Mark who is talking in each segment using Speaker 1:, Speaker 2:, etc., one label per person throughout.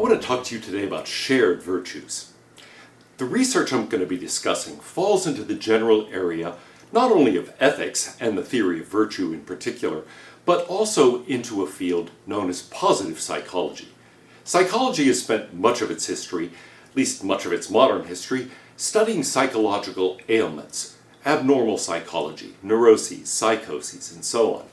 Speaker 1: want to talk to you today about shared virtues. The research I'm going to be discussing falls into the general area not only of ethics and the theory of virtue in particular, but also into a field known as positive psychology. Psychology has spent much of its history, at least much of its modern history, studying psychological ailments, abnormal psychology, neuroses, psychoses, and so on.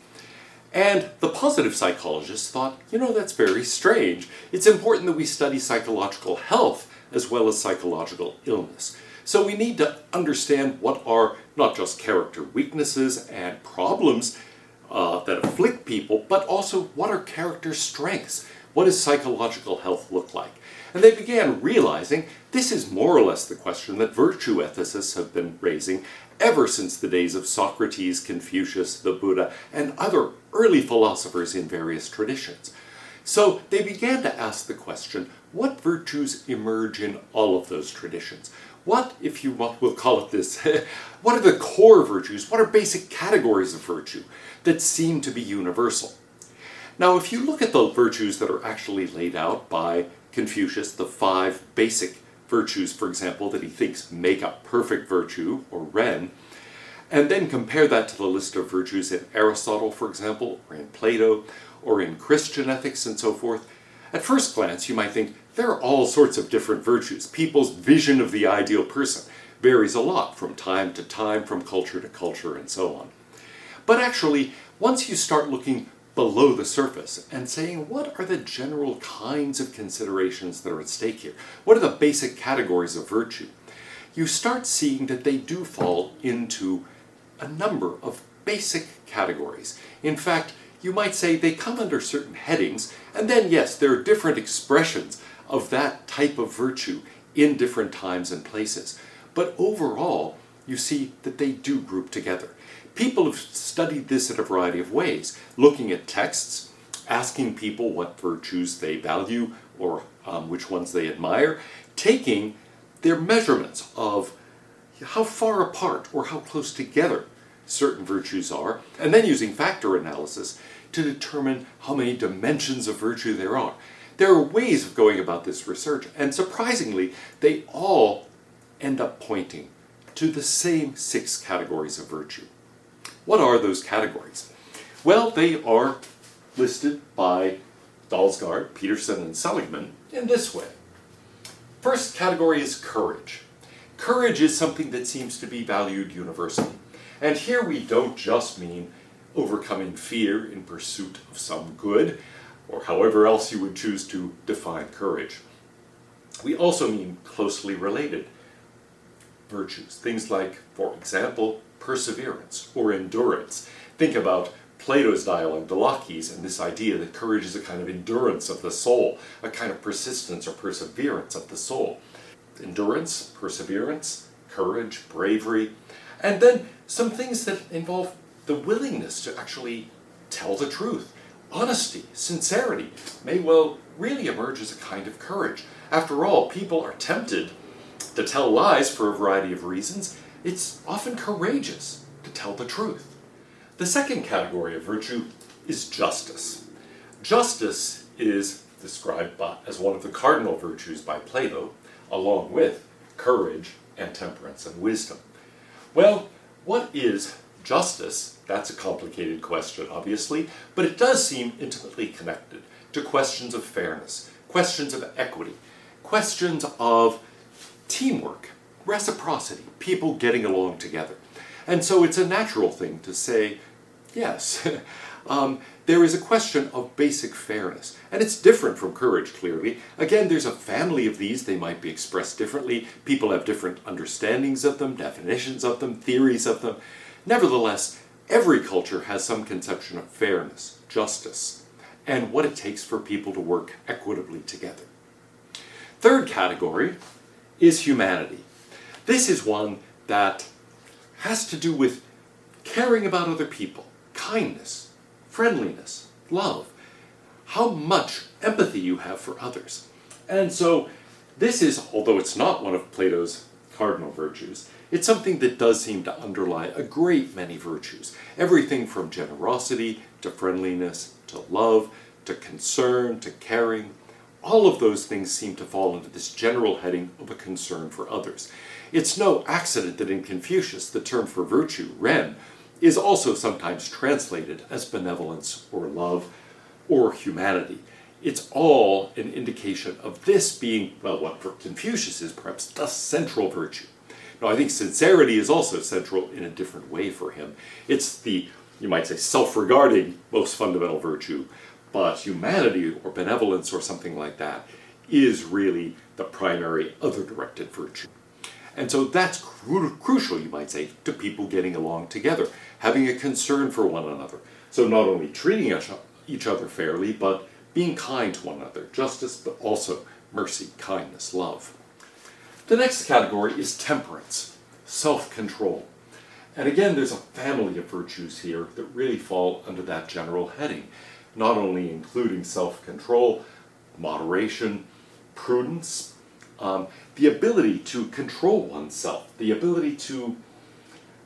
Speaker 1: And the positive psychologists thought, that's very strange. It's important that we study psychological health as well as psychological illness. So we need to understand what are not just character weaknesses and problems that afflict people, but also what are character strengths? What does psychological health look like? And they began realizing this is more or less the question that virtue ethicists have been raising ever since the days of Socrates, Confucius, the Buddha, and other early philosophers in various traditions. So they began to ask the question, what virtues emerge in all of those traditions? What, if you will call it this, what are the core virtues? What are basic categories of virtue that seem to be universal? Now, if you look at the virtues that are actually laid out by Confucius, the 5 basic virtues, for example, that he thinks make up perfect virtue, or Ren, and then compare that to the list of virtues in Aristotle, for example, or in Plato, or in Christian ethics and so forth, at first glance you might think there are all sorts of different virtues. People's vision of the ideal person varies a lot from time to time, from culture to culture, and so on. But actually, once you start looking below the surface and saying, what are the general kinds of considerations that are at stake here? What are the basic categories of virtue? You start seeing that they do fall into a number of basic categories. In fact, you might say they come under certain headings, and then yes, there are different expressions of that type of virtue in different times and places. But overall, you see that they do group together. People have studied this in a variety of ways, looking at texts, asking people what virtues they value or which ones they admire, taking their measurements of how far apart or how close together certain virtues are, and then using factor analysis to determine how many dimensions of virtue there are. There are ways of going about this research, and surprisingly, they all end up pointing to the same 6 categories of virtue. What are those categories? Well, they are listed by Dalsgaard, Peterson, and Seligman in this way. First category is courage. Courage is something that seems to be valued universally. And here we don't just mean overcoming fear in pursuit of some good, or however else you would choose to define courage. We also mean closely related virtues, things like, for example, perseverance or endurance. Think about Plato's dialogue, the Laches, and this idea that courage is a kind of endurance of the soul, a kind of persistence or perseverance of the soul. Endurance, perseverance, courage, bravery, and then some things that involve the willingness to actually tell the truth. Honesty, sincerity may well really emerge as a kind of courage. After all, people are tempted to tell lies for a variety of reasons. It's often courageous to tell the truth. The second category of virtue is justice. Justice is described as one of the cardinal virtues by Plato, along with courage and temperance and wisdom. Well, what is justice? That's a complicated question, obviously, but it does seem intimately connected to questions of fairness, questions of equity, questions of teamwork, reciprocity, people getting along together. And so it's a natural thing to say, yes, there is a question of basic fairness. And it's different from courage, clearly. Again, there's a family of these. They might be expressed differently. People have different understandings of them, definitions of them, theories of them. Nevertheless, every culture has some conception of fairness, justice, and what it takes for people to work equitably together. Third category is humanity. This is one that has to do with caring about other people, kindness, friendliness, love, how much empathy you have for others. And so this is, although it's not one of Plato's cardinal virtues, it's something that does seem to underlie a great many virtues. Everything from generosity to friendliness to love to concern to caring, all of those things seem to fall into this general heading of a concern for others. It's no accident that in Confucius, the term for virtue, ren, is also sometimes translated as benevolence or love or humanity. It's all an indication of this being, well, what for Confucius is perhaps the central virtue. Now, I think sincerity is also central in a different way for him. It's the, you might say, self-regarding most fundamental virtue, but humanity or benevolence or something like that is really the primary other-directed virtue. And so that's crucial, you might say, to people getting along together, having a concern for one another. So not only treating each other fairly, but being kind to one another, justice, but also mercy, kindness, love. The next category is temperance, self-control. And again, there's a family of virtues here that really fall under that general heading, not only including self-control, moderation, prudence, the ability to control oneself, the ability to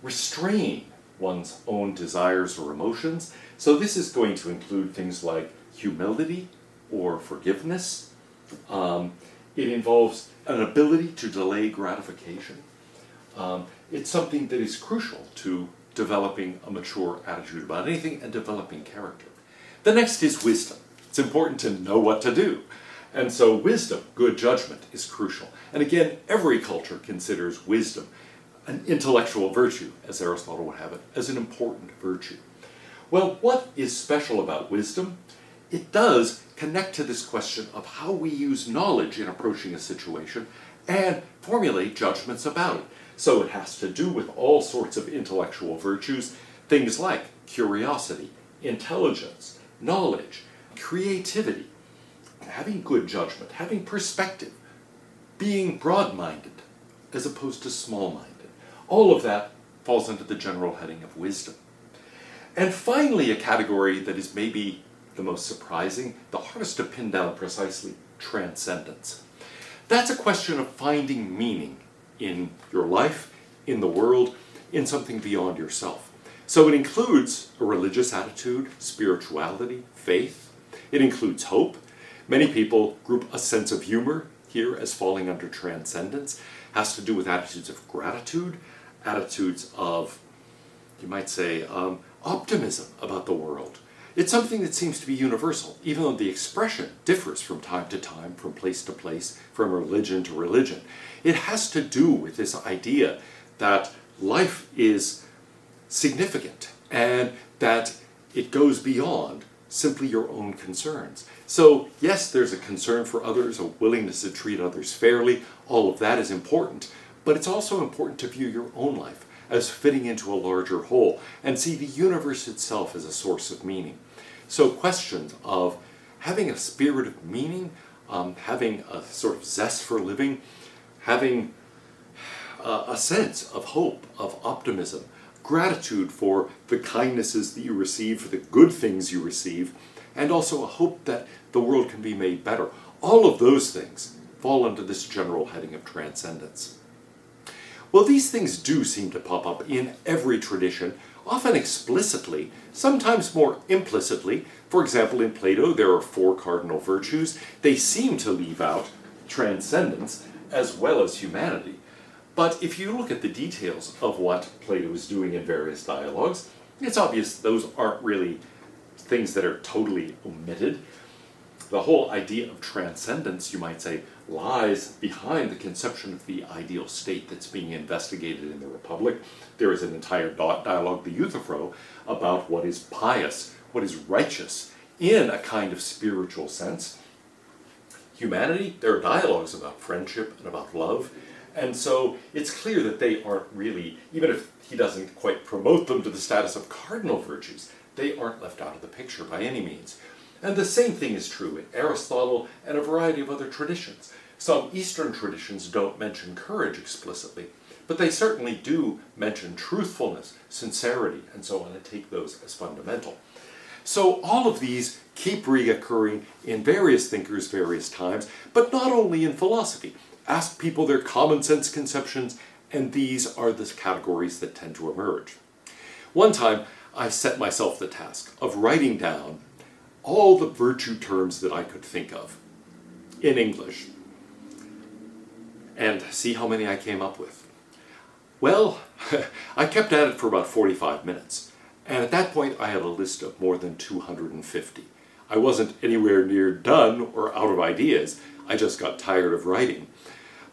Speaker 1: restrain one's own desires or emotions. So this is going to include things like humility or forgiveness. It involves an ability to delay gratification. It's something that is crucial to developing a mature attitude about anything and developing character. The next is wisdom. It's important to know what to do. And so wisdom, good judgment, is crucial. And again, every culture considers wisdom, an intellectual virtue, as Aristotle would have it, as an important virtue. Well, what is special about wisdom? It does connect to this question of how we use knowledge in approaching a situation and formulate judgments about it. So it has to do with all sorts of intellectual virtues, things like curiosity, intelligence, knowledge, creativity, having good judgment, having perspective, being broad-minded as opposed to small-minded. All of that falls under the general heading of wisdom. And finally, a category that is maybe the most surprising, the hardest to pin down precisely, transcendence. That's a question of finding meaning in your life, in the world, in something beyond yourself. So it includes a religious attitude, spirituality, faith. It includes hope. Many people group a sense of humor here as falling under transcendence. It has to do with attitudes of gratitude, attitudes of, you might say, optimism about the world. It's something that seems to be universal, even though the expression differs from time to time, from place to place, from religion to religion. It has to do with this idea that life is significant and that it goes beyond simply your own concerns. So yes, there's a concern for others, a willingness to treat others fairly. All of that is important, but it's also important to view your own life as fitting into a larger whole and see the universe itself as a source of meaning. So questions of having a spirit of meaning, having a sort of zest for living, having a sense of hope, of optimism, gratitude for the kindnesses that you receive, for the good things you receive, and also a hope that the world can be made better. All of those things fall under this general heading of transcendence. Well, these things do seem to pop up in every tradition, often explicitly, sometimes more implicitly. For example, in Plato, there are 4 cardinal virtues. They seem to leave out transcendence as well as humanity. But if you look at the details of what Plato is doing in various dialogues, it's obvious those aren't really things that are totally omitted. The whole idea of transcendence, you might say, lies behind the conception of the ideal state that's being investigated in the Republic. There is an entire dialogue, the Euthyphro, about what is pious, what is righteous, in a kind of spiritual sense. Humanity, there are dialogues about friendship and about love, and so it's clear that they aren't really, even if he doesn't quite promote them to the status of cardinal virtues, they aren't left out of the picture by any means. And the same thing is true in Aristotle and a variety of other traditions. Some Eastern traditions don't mention courage explicitly, but they certainly do mention truthfulness, sincerity, and so on, and take those as fundamental. So all of these keep reoccurring in various thinkers, various times, but not only in philosophy. Ask people their common sense conceptions, and these are the categories that tend to emerge. One time, I set myself the task of writing down all the virtue terms that I could think of. in English. And see how many I came up with. Well, I kept at it for about 45 minutes. And at that point, I had a list of more than 250. I wasn't anywhere near done or out of ideas. I just got tired of writing.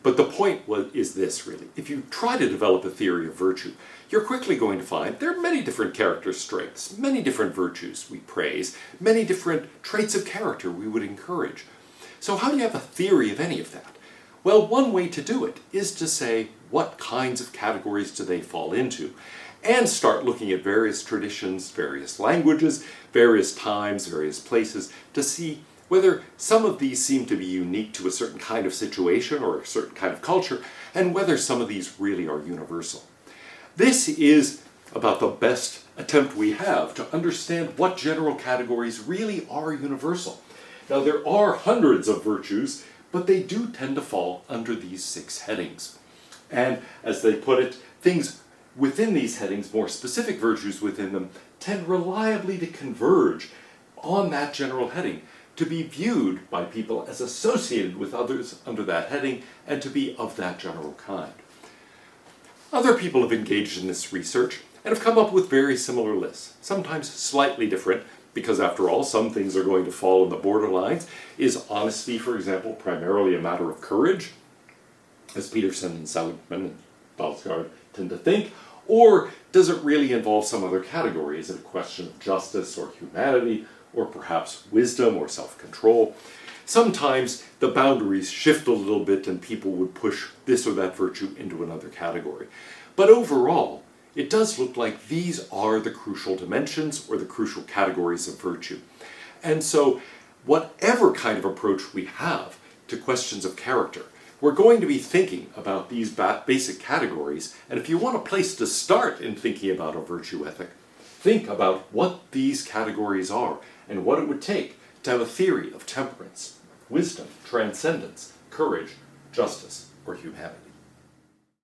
Speaker 1: But the point is this, really. If you try to develop a theory of virtue, you're quickly going to find there are many different character strengths, many different virtues we praise, many different traits of character we would encourage. So how do you have a theory of any of that? Well, one way to do it is to say, what kinds of categories do they fall into? And start looking at various traditions, various languages, various times, various places, to see whether some of these seem to be unique to a certain kind of situation or a certain kind of culture, and whether some of these really are universal. This is about the best attempt we have to understand what general categories really are universal. Now, there are hundreds of virtues, but they do tend to fall under these 6 headings. And as they put it, things within these headings, more specific virtues within them, tend reliably to converge on that general heading, to be viewed by people as associated with others under that heading, and to be of that general kind. Other people have engaged in this research and have come up with very similar lists, sometimes slightly different, because after all, some things are going to fall in the borderlines. Is honesty, for example, primarily a matter of courage, as Peterson and Seligman and Balsgaard tend to think, or does it really involve some other category? Is it a question of justice or humanity, or perhaps wisdom or self-control? Sometimes the boundaries shift a little bit and people would push this or that virtue into another category. But overall, it does look like these are the crucial dimensions or the crucial categories of virtue. And so, whatever kind of approach we have to questions of character, we're going to be thinking about these basic categories, and if you want a place to start in thinking about a virtue ethic, think about what these categories are and what it would take to have a theory of temperance, wisdom, transcendence, courage, justice, or humanity.